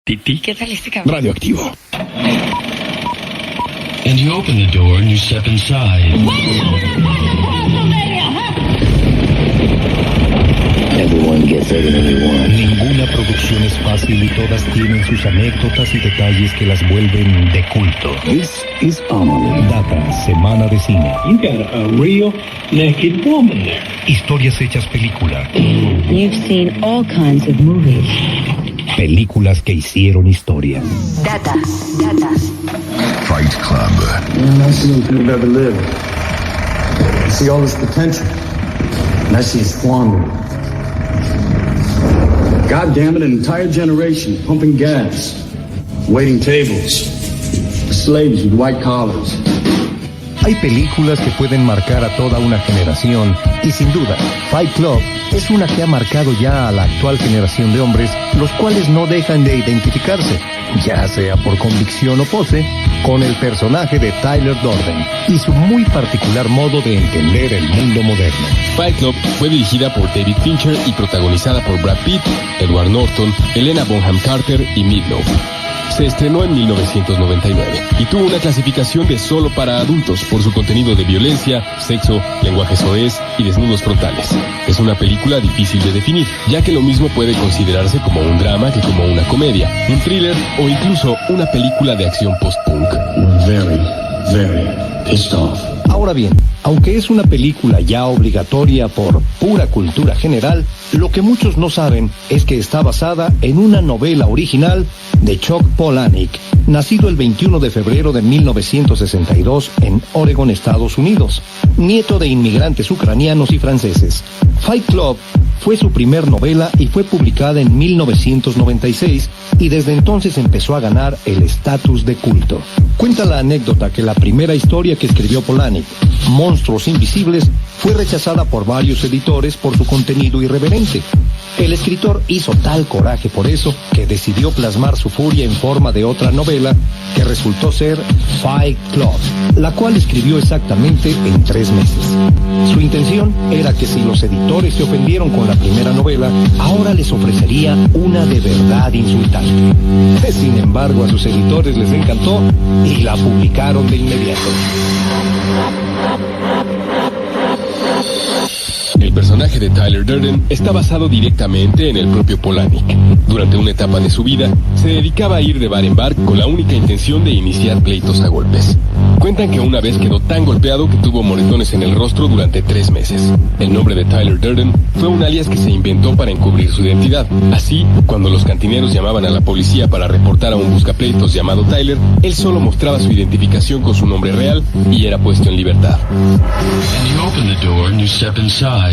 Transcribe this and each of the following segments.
Titi, ¿qué tal este cabrón? Radioactivo. And you open the door and you step inside. Everyone gets everything they want. Ninguna producción es fácil y todas tienen sus anécdotas y detalles que las vuelven de culto. This is Amelie. Data, Semana de Cine. You got a real naked woman there. Historias hechas película. You've seen all kinds of movies. Películas que hicieron historia. Data. Fight Club. Man, I see you've ever lived. I see all this potential. And I see it squandered. God damn it, an entire generation pumping gas, waiting tables, slaves with white collars. Hay películas que pueden marcar a toda una generación y sin duda, Fight Club es una que ha marcado ya a la actual generación de hombres, los cuales no dejan de identificarse, ya sea por convicción o pose, con el personaje de Tyler Durden y su muy particular modo de entender el mundo moderno. Fight Club fue dirigida por David Fincher y protagonizada por Brad Pitt, Edward Norton, Helena Bonham Carter y Meatloaf. Se estrenó en 1999 y tuvo una clasificación de solo para adultos por su contenido de violencia, sexo, lenguaje soez y desnudos frontales. Es una película difícil de definir, ya que lo mismo puede considerarse como un drama que como una comedia, un thriller o incluso una película de acción post-punk. Very, very pissed off. Ahora bien, aunque es una película ya obligatoria por pura cultura general, lo que muchos no saben es que está basada en una novela original de Chuck Palahniuk, nacido el 21 de febrero de 1962 en Oregon, Estados Unidos, nieto de inmigrantes ucranianos y franceses. Fight Club fue su primer novela y fue publicada en 1996 y desde entonces empezó a ganar el estatus de culto. Cuenta la anécdota que la primera historia que escribió Palahniuk, Monstruos Invisibles, fue rechazada por varios editores por su contenido irreverente. El escritor hizo tal coraje por eso que decidió plasmar su furia en forma de otra novela que resultó ser Fight Club, la cual escribió exactamente en 3 meses. Su intención era que si los editores se ofendieron con la primera novela, ahora les ofrecería una de verdad insultante. Sin embargo, a sus editores les encantó y la publicaron de inmediato. El personaje de Tyler Durden está basado directamente en el propio Palahniuk. Durante una etapa de su vida, se dedicaba a ir de bar en bar con la única intención de iniciar pleitos a golpes. Cuentan que una vez quedó tan golpeado que tuvo moretones en el rostro durante 3 meses. El nombre de Tyler Durden fue un alias que se inventó para encubrir su identidad. Así, cuando los cantineros llamaban a la policía para reportar a un buscapleitos llamado Tyler, él solo mostraba su identificación con su nombre real y era puesto en libertad. And you open the door and you step inside.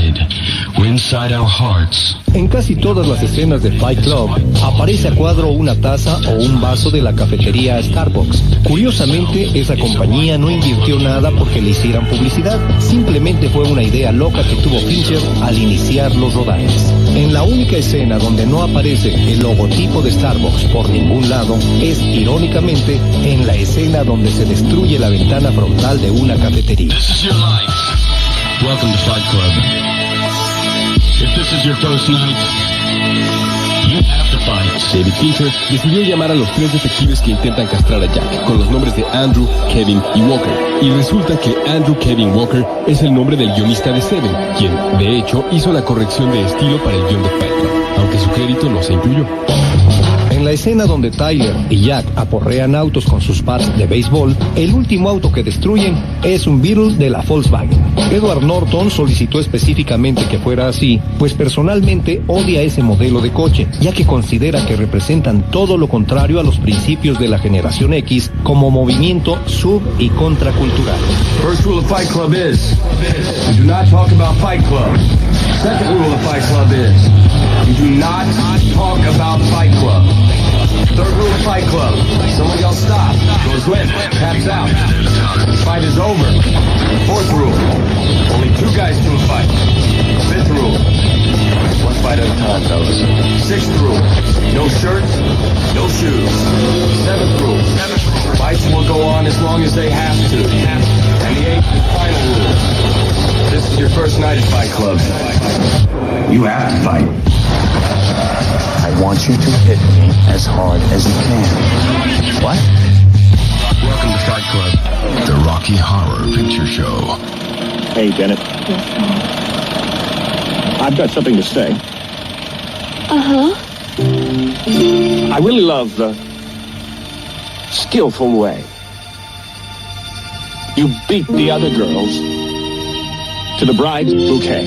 We're inside our hearts. En casi todas las escenas de Fight Club aparece a cuadro una taza o un vaso de la cafetería Starbucks. Curiosamente, esa compañía no invirtió nada porque le hicieran publicidad. Simplemente fue una idea loca que tuvo Fincher al iniciar los rodajes. En la única escena donde no aparece el logotipo de Starbucks por ningún lado es, irónicamente, en la escena donde se destruye la ventana frontal de una cafetería. This is your life. Welcome to Fight Club. If this is your first night, you have to fight. David Fincher decidió llamar a los 3 detectives que intentan castrar a Jack con los nombres de Andrew, Kevin y Walker. Y resulta que Andrew Kevin Walker es el nombre del guionista de Seven, quien, de hecho, hizo la corrección de estilo para el guion de Fight Club, aunque su crédito no se incluyó. En la escena donde Tyler y Jack aporrean autos con sus bats de béisbol, el último auto que destruyen es un Beetle de la Volkswagen. Edward Norton solicitó específicamente que fuera así, pues personalmente odia ese modelo de coche, ya que considera que representan todo lo contrario a los principios de la generación X como movimiento sub- y contracultural. First rule of Fight Club is, you do not talk about Fight Club. Second rule of Fight Club is, you do not talk about Fight Club. Third rule of Fight Club, someone yells stop, goes limp, taps out. The fight is over. Fourth rule, only 2 guys to a fight. Fifth rule, 1 fight at a time, fellas. Sixth rule, no shirts, no shoes. Seventh rule, fights will go on as long as they have to. And the 8th and final rule, this is your first night at Fight Club. You have to fight. I want you to hit me as hard as you can. What? Welcome to Fight Club. The Rocky Horror Picture Show. Hey, Janet. I've got something to say. I really love the skillful way you beat the other girls to the bride's bouquet.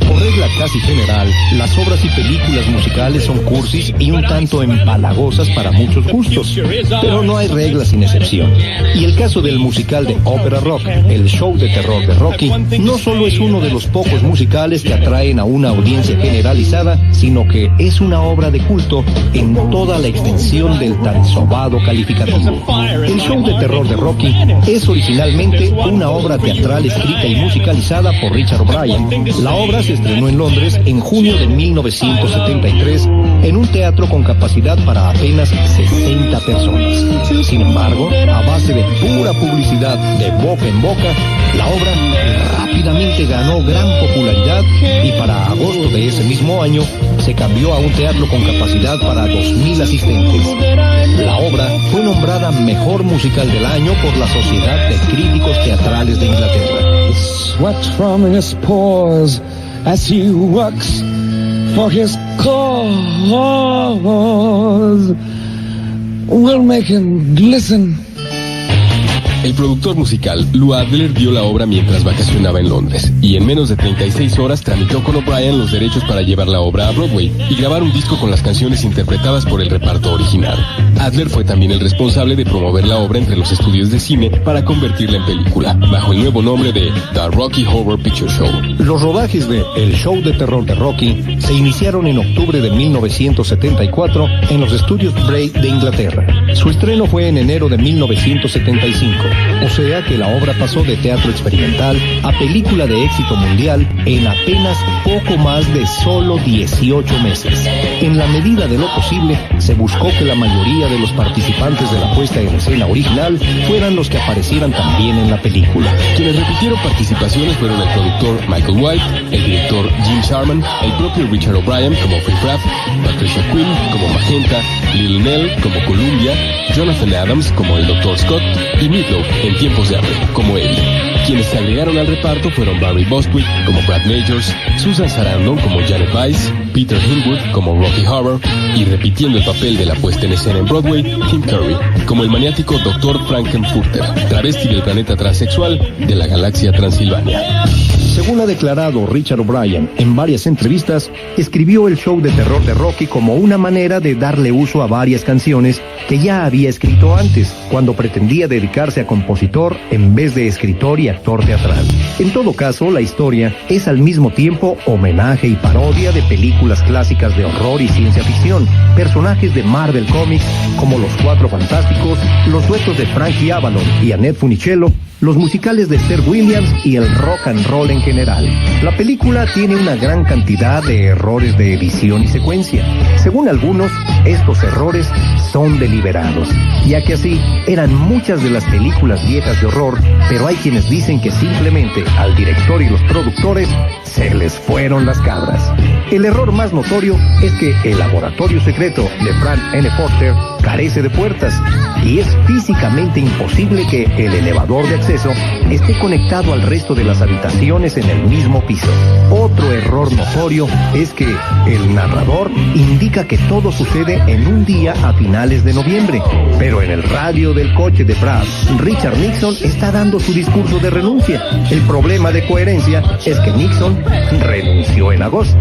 Por regla casi general, las obras y películas musicales son cursis y un tanto empalagosas para muchos gustos, pero no hay reglas sin excepción. Y el caso del musical de ópera rock, el show de terror de Rocky, no solo es uno de los pocos musicales que atraen a una audiencia generalizada, sino que es una obra de culto en toda la extensión del tan sobado calificativo. El show de terror de Rocky es originalmente una obra teatral escrita y musicalizada por Richard O'Brien. La obra se estrenó en Londres en junio de 1973 en un teatro con capacidad para apenas 60 personas. Sin embargo, a base de pura publicidad de boca en boca, la obra rápidamente ganó gran popularidad y para agosto de ese mismo año se cambió a un teatro con capacidad para 2.000 asistentes. La obra fue nombrada Mejor Musical del Año por la Sociedad de Críticos Teatrales de Inglaterra. Sweat from his pores as he works for his cause will make him glisten. El productor musical Lou Adler vio la obra mientras vacacionaba en Londres y en menos de 36 horas tramitó con O'Brien los derechos para llevar la obra a Broadway y grabar un disco con las canciones interpretadas por el reparto original. Adler fue también el responsable de promover la obra entre los estudios de cine para convertirla en película, bajo el nuevo nombre de The Rocky Horror Picture Show. Los rodajes de El Show de Terror de Rocky se iniciaron en octubre de 1974 en los estudios Bray de Inglaterra. Su estreno fue en enero de 1975. O sea que la obra pasó de teatro experimental a película de éxito mundial en apenas poco más de solo 18 meses. En la medida de lo posible, se buscó que la mayoría de los participantes de la puesta en escena original fueran los que aparecieran también en la película. Quienes repitieron participaciones fueron el productor Michael White, el director Jim Sharman, el propio Richard O'Brien como Free Pratt, Patricia Quinn como Magenta, Lil Nell como Columbia, Jonathan Adams como el Dr. Scott y Meatloaf en Tiempos de Hambre como él. Quienes se agregaron al reparto fueron Barry Bostwick como Brad Majors, Susan Sarandon como Janet Weiss, Peter Hinwood como Rocky Horror y repitiendo el papel de la puesta en escena en Broadway, Tim Curry como el maniático Dr. Frankenfurter, travesti del planeta transexual de la galaxia Transilvania. Según ha declarado Richard O'Brien en varias entrevistas, escribió el show de terror de Rocky como una manera de darle uso a varias canciones que ya había escrito antes, cuando pretendía dedicarse a compositor en vez de escritor y actor teatral. En todo caso, la historia es al mismo tiempo homenaje y parodia de películas clásicas de horror y ciencia ficción, personajes de Marvel Comics como Los Cuatro Fantásticos, los duetos de Frankie Avalon y Annette Funicello, los musicales de Sir Williams y el rock and roll en general. La película tiene una gran cantidad de errores de edición y secuencia. Según algunos, estos errores son deliberados, ya que así eran muchas de las películas viejas de horror, pero hay quienes dicen que simplemente al director y los productores se les fueron las cabras. El error más notorio es que el laboratorio secreto de Frank N. Porter carece de puertas y es físicamente imposible que el elevador de acceso esté conectado al resto de las habitaciones en el mismo piso. Otro error notorio es que el narrador indica que todo sucede en un día a finales de noviembre, pero en el radio del coche de Brad, Richard Nixon está dando su discurso de renuncia. El problema de coherencia es que Nixon renunció en agosto.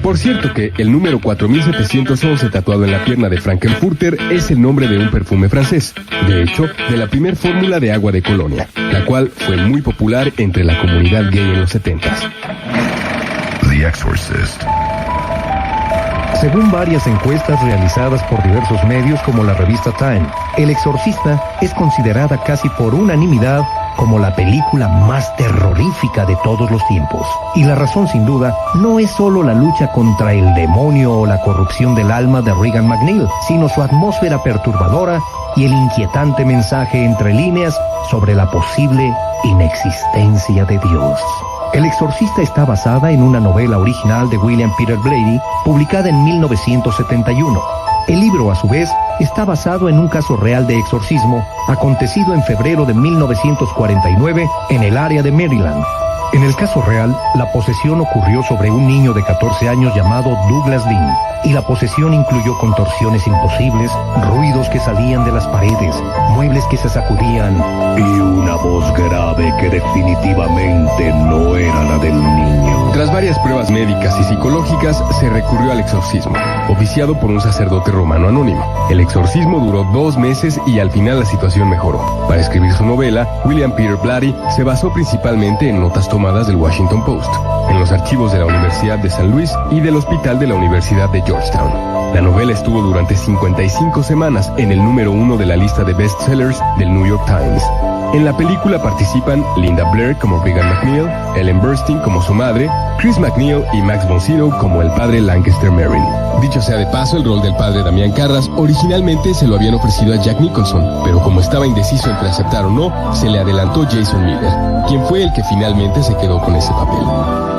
Por cierto que el número 4711 tatuado en la pierna de Frankenfurter es el nombre de un perfume francés, de hecho, de la primer fórmula de agua de Colonia, la cual fue muy popular entre la comunidad gay en los 70s. The Exorcist. Según varias encuestas realizadas por diversos medios como la revista Time, El Exorcista es considerada casi por unanimidad como la película más terrorífica de todos los tiempos. Y la razón, sin duda, no es solo la lucha contra el demonio o la corrupción del alma de Regan McNeil, sino su atmósfera perturbadora y el inquietante mensaje entre líneas sobre la posible inexistencia de Dios. El Exorcista está basada en una novela original de William Peter Blatty, publicada en 1971. El libro, a su vez, está basado en un caso real de exorcismo acontecido en febrero de 1949 en el área de Maryland. En el caso real, la posesión ocurrió sobre un niño de 14 años llamado Douglas Dean, y la posesión incluyó contorsiones imposibles, ruidos que salían de las paredes, muebles que se sacudían y una voz grave que definitivamente no era la del niño. Tras varias pruebas médicas y psicológicas, se recurrió al exorcismo, oficiado por un sacerdote romano anónimo. El exorcismo duró 2 meses y al final la situación mejoró. Para escribir su novela, William Peter Blatty se basó principalmente en notas tomadas del Washington Post, en los archivos de la Universidad de San Luis y del Hospital de la Universidad de Georgetown. La novela estuvo durante 55 semanas en el número 1 de la lista de bestsellers del New York Times. En la película participan Linda Blair como Regan MacNeil, Ellen Burstyn como su madre, Chris MacNeil y Max von Sydow como el padre Lancaster Merrin. Dicho sea de paso, el rol del padre Damián Carras originalmente se lo habían ofrecido a Jack Nicholson, pero como estaba indeciso entre aceptar o no, se le adelantó Jason Miller, quien fue el que finalmente se quedó con ese papel.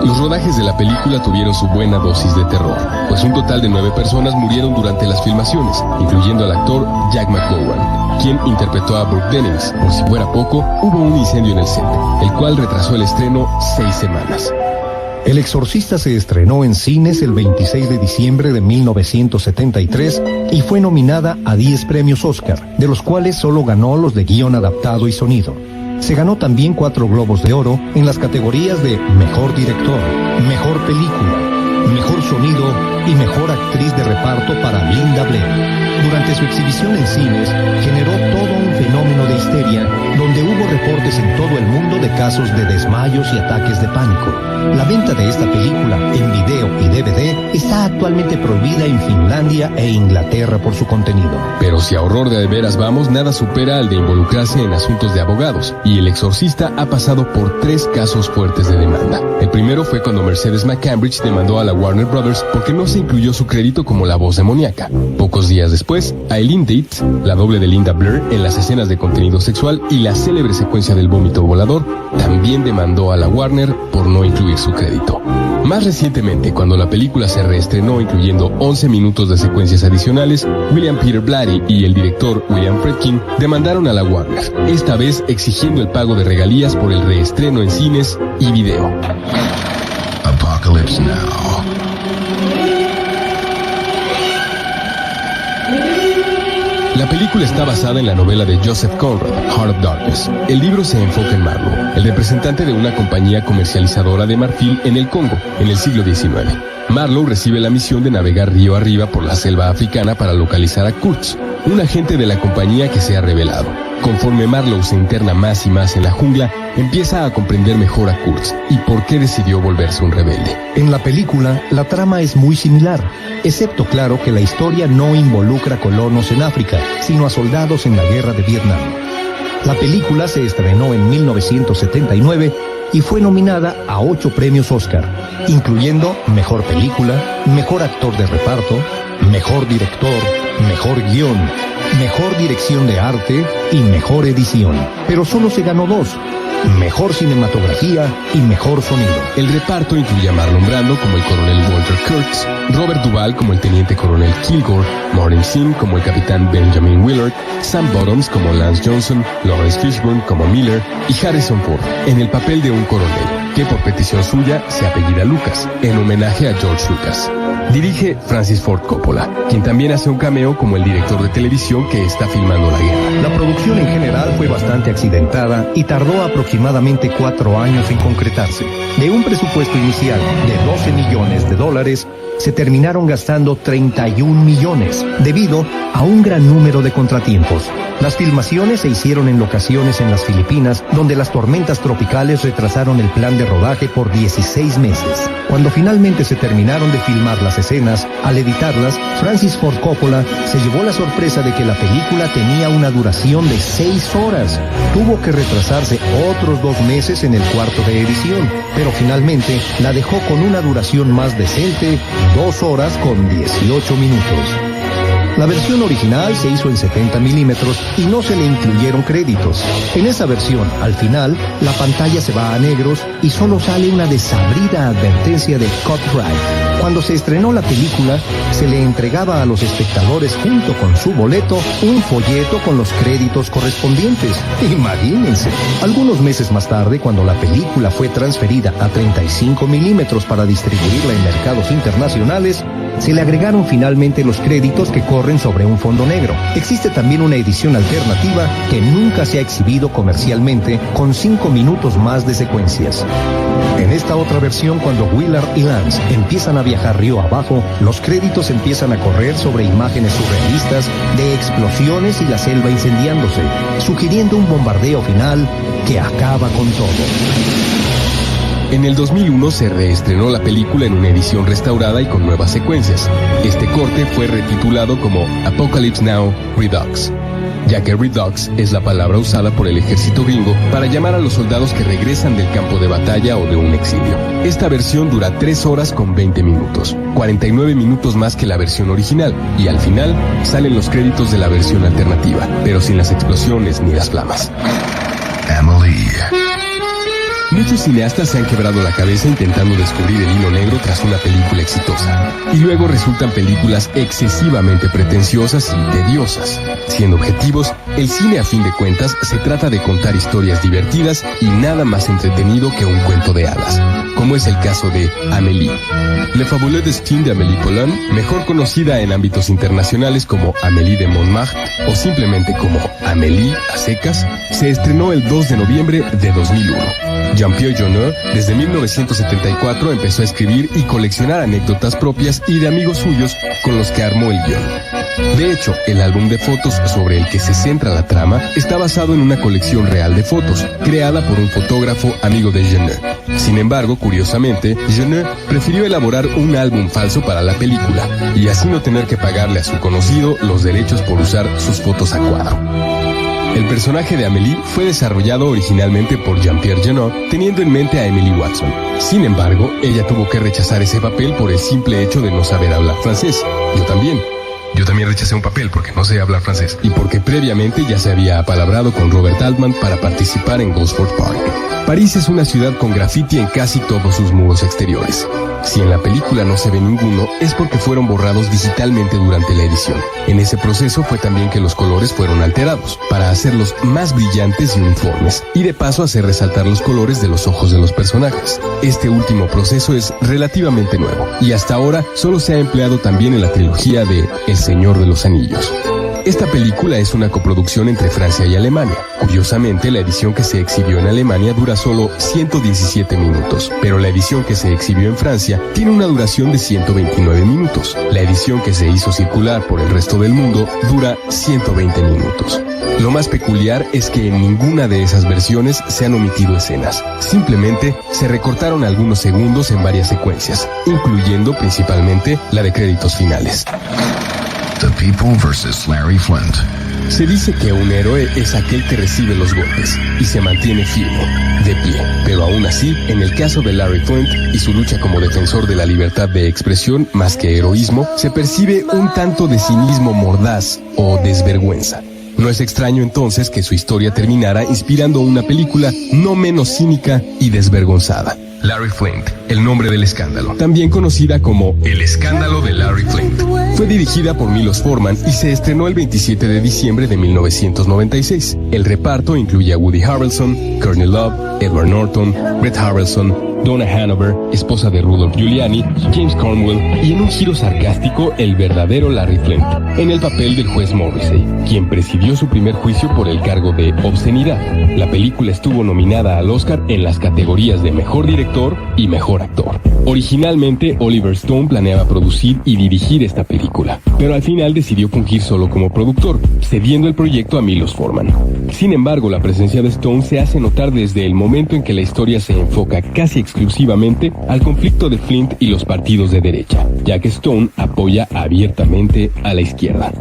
Los rodajes de la película tuvieron su buena dosis de terror, pues un total de 9 personas murieron durante las filmaciones, incluyendo al actor Jack McGowan, quien interpretó a Brooke Dennings. Por si fuera poco, hubo un incendio en el set, el cual retrasó el estreno 6 semanas. El Exorcista se estrenó en cines el 26 de diciembre de 1973 y fue nominada a 10 premios Oscar, de los cuales solo ganó los de guión adaptado y sonido. Se ganó también 4 Globos de Oro en las categorías de Mejor Director, Mejor Película, Mejor Sonido y Mejor Actriz de Reparto para Linda Blair. Durante su exhibición en cines, generó todo un fenómeno de histeria, donde hubo reportes en todo el mundo de casos de desmayos y ataques de pánico. La venta de esta película en video y DVD está actualmente prohibida en Finlandia e Inglaterra por su contenido. Pero si a horror de veras vamos, nada supera al de involucrarse en asuntos de abogados, y El Exorcista ha pasado por 3 casos fuertes de demanda. El primero fue cuando Mercedes McCambridge demandó a la Warner Brothers porque no se incluyó su crédito como la voz demoníaca. Pocos días después, Eileen Tate, la doble de Linda Blair en las escenas de contenido sexual y la célebre secuencia del vómito volador, también demandó a la Warner por no incluir su crédito. Más recientemente, cuando la película se reestrenó incluyendo 11 minutos de secuencias adicionales, William Peter Blatty y el director William Friedkin demandaron a la Warner, esta vez exigiendo el pago de regalías por el reestreno en cines y video. Apocalypse Now. La película está basada en la novela de Joseph Conrad, Heart of Darkness. El libro se enfoca en Marlowe, el representante de una compañía comercializadora de marfil en el Congo, en el siglo XIX. Marlowe recibe la misión de navegar río arriba por la selva africana para localizar a Kurtz, un agente de la compañía que se ha revelado. Conforme Marlowe se interna más y más en la jungla, empieza a comprender mejor a Kurtz y por qué decidió volverse un rebelde. En la película, la trama es muy similar, excepto claro que la historia no involucra colonos en África, sino a soldados en la guerra de Vietnam. La película se estrenó en 1979 y fue nominada a 8 premios Oscar, incluyendo Mejor Película, Mejor Actor de Reparto, Mejor Director, Mejor Guión, Mejor Dirección de Arte y Mejor Edición. Pero solo se ganó 2, Mejor Cinematografía y Mejor Sonido. El reparto incluye a Marlon Brando como el coronel Walter Kurtz, Robert Duvall como el teniente coronel Kilgore, Martin Sheen como el capitán Benjamin Willard, Sam Bottoms como Lance Johnson, Lawrence Fishburne como Miller y Harrison Ford en el papel de un coronel, que por petición suya se apellida Lucas, en homenaje a George Lucas. Dirige Francis Ford Coppola, quien también hace un cameo como el director de televisión que está filmando la guerra. La producción en general fue bastante accidentada y tardó aproximadamente 4 años en concretarse. De un presupuesto inicial de $12 millones, se terminaron gastando 31 millones, debido a un gran número de contratiempos. Las filmaciones se hicieron en locaciones en las Filipinas, donde las tormentas tropicales retrasaron el plan de rodaje por 16 meses. Cuando finalmente se terminaron de filmar las escenas, al editarlas, Francis Ford Coppola se llevó la sorpresa de que la película tenía una duración de 6 horas. Tuvo que retrasarse otros 2 meses en el cuarto de edición, pero finalmente la dejó con una duración más decente, 2 horas con 18 minutos. La versión original se hizo en 70 milímetros y no se le incluyeron créditos. En esa versión, al final, la pantalla se va a negros y solo sale una desabrida advertencia de copyright. Cuando se estrenó la película, se le entregaba a los espectadores junto con su boleto un folleto con los créditos correspondientes. Imagínense. Algunos meses más tarde, cuando la película fue transferida a 35 milímetros para distribuirla en mercados internacionales, se le agregaron finalmente los créditos que corren sobre un fondo negro. Existe también una edición alternativa que nunca se ha exhibido comercialmente, con 5 minutos más de secuencias. En esta otra versión, cuando Willard y Lance empiezan a viajar río abajo, los créditos empiezan a correr sobre imágenes surrealistas de explosiones y la selva incendiándose, sugiriendo un bombardeo final que acaba con todo. En el 2001 se reestrenó la película en una edición restaurada y con nuevas secuencias. Este corte fue retitulado como Apocalypse Now Redux, ya que Redux es la palabra usada por el ejército gringo para llamar a los soldados que regresan del campo de batalla o de un exilio. Esta versión dura 3 horas con 20 minutos, 49 minutos más que la versión original, y al final salen los créditos de la versión alternativa, pero sin las explosiones ni las flamas. Amelie. Muchos cineastas se han quebrado la cabeza intentando descubrir el hilo negro tras una película exitosa, y luego resultan películas excesivamente pretenciosas y tediosas. Siendo objetivos, el cine a fin de cuentas se trata de contar historias divertidas y nada más entretenido que un cuento de hadas, como es el caso de Amélie. Le Fabuleux Destin de Amélie Poulain, mejor conocida en ámbitos internacionales como Amélie de Montmartre o simplemente como Amélie a secas, se estrenó el 2 de noviembre de 2001. Jean-Pierre Jeunet, desde 1974, empezó a escribir y coleccionar anécdotas propias y de amigos suyos con los que armó el guión. De hecho, el álbum de fotos sobre el que se centra la trama está basado en una colección real de fotos, creada por un fotógrafo amigo de Jeunet. Sin embargo, curiosamente, Jeunet prefirió elaborar un álbum falso para la película, y así no tener que pagarle a su conocido los derechos por usar sus fotos a cuadro. El personaje de Amélie fue desarrollado originalmente por Jean-Pierre Jeunet, teniendo en mente a Emily Watson. Sin embargo, ella tuvo que rechazar ese papel por el simple hecho de no saber hablar francés. Yo también rechacé un papel porque no sé hablar francés. Y porque previamente ya se había apalabrado con Robert Altman para participar en Gosford Park. París es una ciudad con graffiti en casi todos sus muros exteriores. Si en la película no se ve ninguno, es porque fueron borrados digitalmente durante la edición. En ese proceso fue también que los colores fueron alterados, para hacerlos más brillantes y uniformes, y de paso hacer resaltar los colores de los ojos de los personajes. Este último proceso es relativamente nuevo, y hasta ahora solo se ha empleado también en la trilogía de El Señor de los Anillos. Esta película es una coproducción entre Francia y Alemania. Curiosamente, la edición que se exhibió en Alemania dura solo 117 minutos, pero la edición que se exhibió en Francia tiene una duración de 129 minutos. La edición que se hizo circular por el resto del mundo dura 120 minutos. Lo más peculiar es que en ninguna de esas versiones se han omitido escenas. Simplemente se recortaron algunos segundos en varias secuencias, incluyendo principalmente la de créditos finales. The People vs. Larry Flint. Se dice que un héroe es aquel que recibe los golpes y se mantiene firme, de pie. Pero aún así, en el caso de Larry Flint y su lucha como defensor de la libertad de expresión más que heroísmo, se percibe un tanto de cinismo mordaz o desvergüenza. No es extraño entonces que su historia terminara inspirando una película no menos cínica y desvergonzada. Larry Flint, el nombre del escándalo, también conocida como El escándalo de Larry Flint. Fue dirigida por Milos Forman y se estrenó el 27 de diciembre de 1996. El reparto incluye a Woody Harrelson, Courtney Love, Edward Norton, Brett Harrelson, Donna Hanover, esposa de Rudolph Giuliani, James Cornwell y en un giro sarcástico el verdadero Larry Flint, en el papel del juez Morrissey, quien presidió su primer juicio por el cargo de obscenidad. La película estuvo nominada al Oscar en las categorías de Mejor Director y Mejor Actor. Originalmente, Oliver Stone planeaba producir y dirigir esta película, pero al final decidió fungir solo como productor, cediendo el proyecto a Milos Forman. Sin embargo, la presencia de Stone se hace notar desde el momento en que la historia se enfoca casi exclusivamente al conflicto de Flint y los partidos de derecha, ya que Stone apoya abiertamente a la izquierda.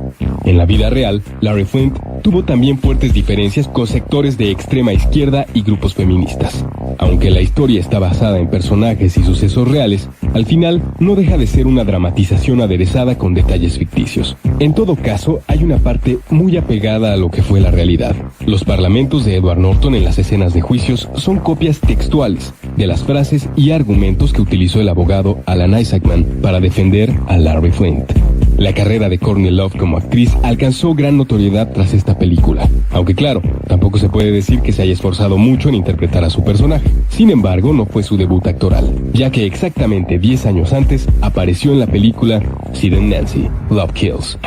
En la vida real, Larry Flint tuvo también fuertes diferencias con sectores de extrema izquierda y grupos feministas. Aunque la historia está basada en personajes y sucesos reales, Al final, no deja de ser una dramatización aderezada con detalles ficticios. En todo caso, hay una parte muy apegada a lo que fue la realidad. Los parlamentos de Edward Norton en las escenas de juicios son copias textuales de las frases y argumentos que utilizó el abogado Alan Isaacman para defender a Larry Flint. La carrera de Courtney Love como actriz alcanzó gran notoriedad tras esta película, aunque claro, tampoco se puede decir que se haya esforzado mucho en interpretar a su personaje. Sin embargo, no fue su debut actoral, ya que exactamente 10 años antes apareció en la película Sid and Nancy, Love Kills.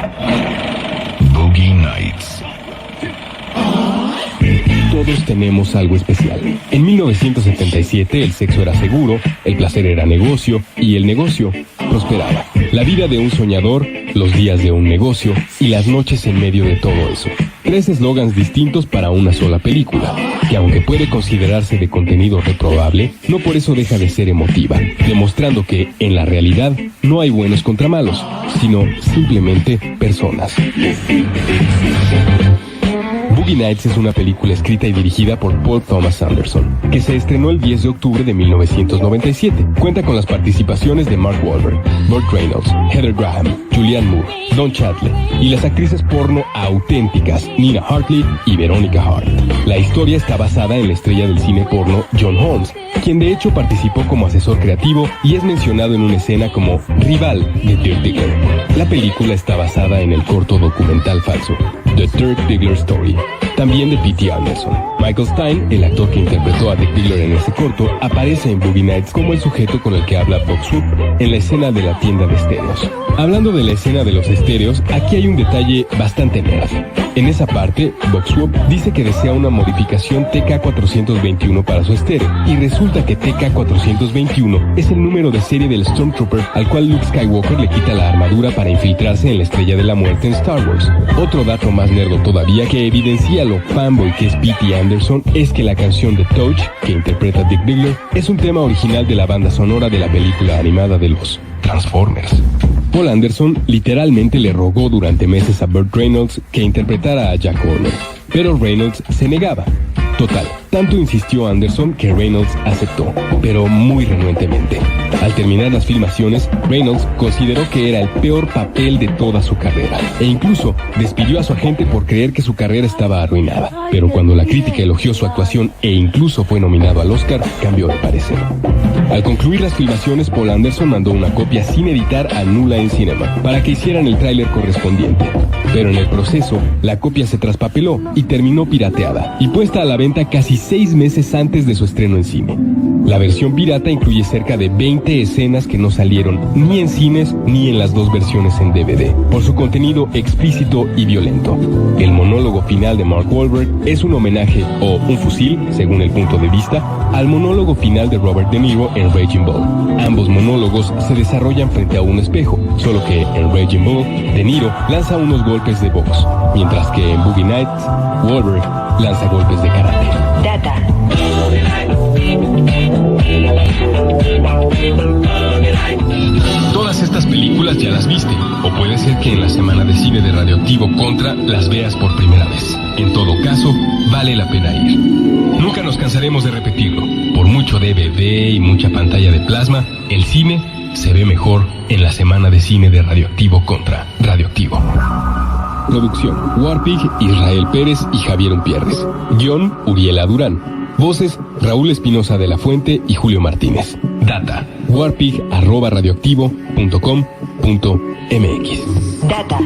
Boogie Nights. Todos tenemos algo especial. En 1977 el sexo era seguro, el placer era negocio y el negocio prosperaba. La vida de un soñador, los días de un negocio y las noches en medio de todo eso. 3 eslogans distintos para una sola película, que aunque puede considerarse de contenido reprobable, no por eso deja de ser emotiva, demostrando que, en la realidad, no hay buenos contra malos, sino simplemente personas. Boogie Nights es una película escrita y dirigida por Paul Thomas Anderson, que se estrenó el 10 de octubre de 1997. Cuenta con las participaciones de Mark Wahlberg, Burt Reynolds, Heather Graham, Julianne Moore, Don Cheadle y las actrices porno auténticas Nina Hartley y Veronica Hart. La historia está basada en la estrella del cine porno John Holmes, quien de hecho participó como asesor creativo y es mencionado en una escena como rival de Dirk Diggler. La película está basada en el corto documental falso The Dirk Diggler Story, también de P.T. Anderson. Michael Stein, el actor que interpretó a Dirk Diggler en ese corto, aparece en Boogie Nights como el sujeto con el que habla Buck Swope en la escena de la tienda de estéreos. Hablando de la escena de los estéreos, aquí hay un detalle bastante nerd. En esa parte, Buck Swope dice que desea una modificación TK-421 para su estéreo, y resulta que TK-421 es el número de serie del Stormtrooper al cual Luke Skywalker le quita la armadura para infiltrarse en la Estrella de la Muerte en Star Wars. Otro dato más nerdo todavía que evidencia lo fanboy que es P.T. Anderson es que la canción de Touch, que interpreta Dirk Diggler, es un tema original de la banda sonora de la película animada de los Transformers. Paul Anderson literalmente le rogó durante meses a Burt Reynolds que interpretara a Jack Horner, pero Reynolds se negaba. Total, tanto insistió Anderson que Reynolds aceptó, pero muy renuentemente. Al terminar las filmaciones, Reynolds consideró que era el peor papel de toda su carrera, e incluso despidió a su agente por creer que su carrera estaba arruinada. Pero cuando la crítica elogió su actuación e incluso fue nominado al Oscar, cambió de parecer. Al concluir las filmaciones, Paul Anderson mandó una copia sin editar a New Line Cinema para que hicieran el tráiler correspondiente. Pero en el proceso, la copia se traspapeló y terminó pirateada y puesta a la venta casi 6 meses antes de su estreno en cine. La versión pirata incluye cerca de 20 escenas que no salieron ni en cines ni en las 2 versiones en DVD, por su contenido explícito y violento. El monólogo final de Mark Wahlberg es un homenaje o un fusil, según el punto de vista, al monólogo final de Robert De Niro en Raging Bull. Ambos monólogos se desarrollan frente a un espejo, solo que en Raging Bull, De Niro lanza unos golpes de box, mientras que en Boogie Nights, Wahlberg lanza golpes de karate. Data. Todas estas películas ya las viste, o puede ser que en la semana de cine de Radioactivo Contra las veas por primera vez. En todo caso, vale la pena ir. Nunca nos cansaremos de repetirlo. Por mucho DVD y mucha pantalla de plasma, el cine se ve mejor en la semana de cine de Radioactivo Contra Radioactivo. Producción: Warpig, Israel Pérez y Javier Umpierres. Guión: Uriela Durán. Voces: Raúl Espinosa de la Fuente y Julio Martínez. Data: warpig@radioactivo.com.mx. Data.